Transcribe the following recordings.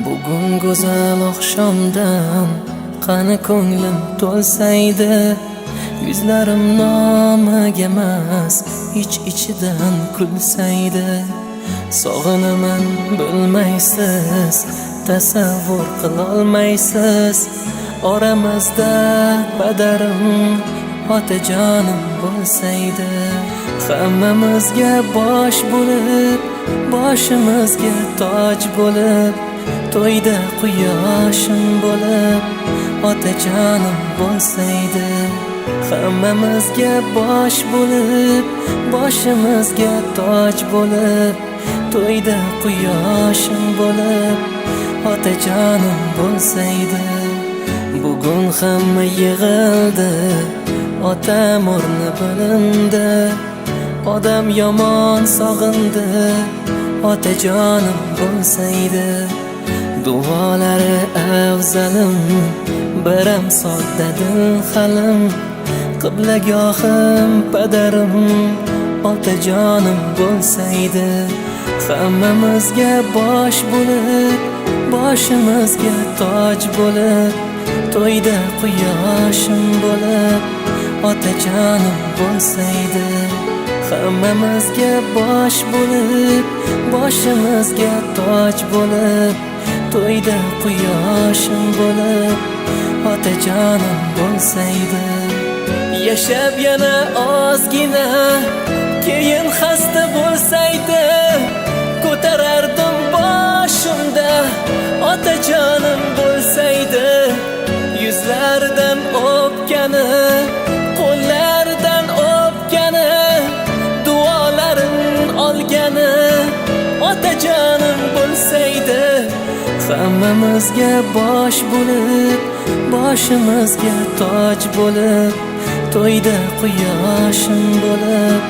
Bugun go'zal oqshomdan qani ko'nglim to'lsaydi, yuzlarim nomiga emas, ichidan kulsaydi. Sog'inaman bilmaysiz, tasavvur qilolmaysiz, oramizda padarim, otajonim bo'lsaydi. Hammamizga bosh bo'lib, boshimizga toj bo'lib, to'yda quyoshim bo'lib, otajonim bo'lsaydi. Hammamizga bosh bo'lib, boshimizga toj bo'lib, to'yda quyoshim bo'lib, otajonim bo'lsaydi. Bugun hamma yig'ildi, otam o'rni bilindi, odam yomon sog'indi, otajonim bo'lsaydi. Duolari afzalim, biram sodda dil halim, qiblagohim padarim, otajonim bo'lsaydi. Hammamizga bosh bo'lib, boshimizga toj bo'lib, to'yda quyoshim bo'lib, otajonim bo'lsaydi. Hammamizga bosh bo'lib, boshimizga toj bo'lib, to'yda quyoshim bo'lib, otajonim bo'lsaydi. Yashab yana ozgina, keyin xasta bo'lsaydi, ko'tarardim boshimda, otajonim bo'lsaydi. Yuzlaridan o'pgani, qo'llaridan o'pgani, duolarin olgani, otajonim bo'lsaydi. Hammamizga bosh bo'lib, boshimizga toj bo'lib, to'yda quyoshim bo'lib,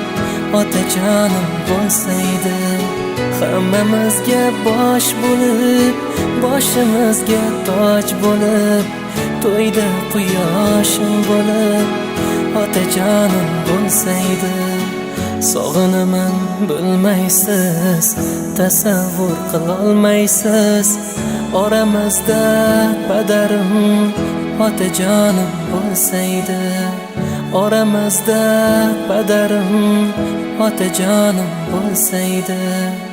otajonim bo'lsaydi. Hammamizga bosh bo'lib, boshimizga toj bo'lib, to'yda quyoshim bo'lib, otajonim bo'lsaydi. Sog'inaman bilmaysiz, tasavvur qilolmaysiz, oramizda padarim, otajonim bo'lsaydi. Oramizda padarim, otajonim bo'lsaydi.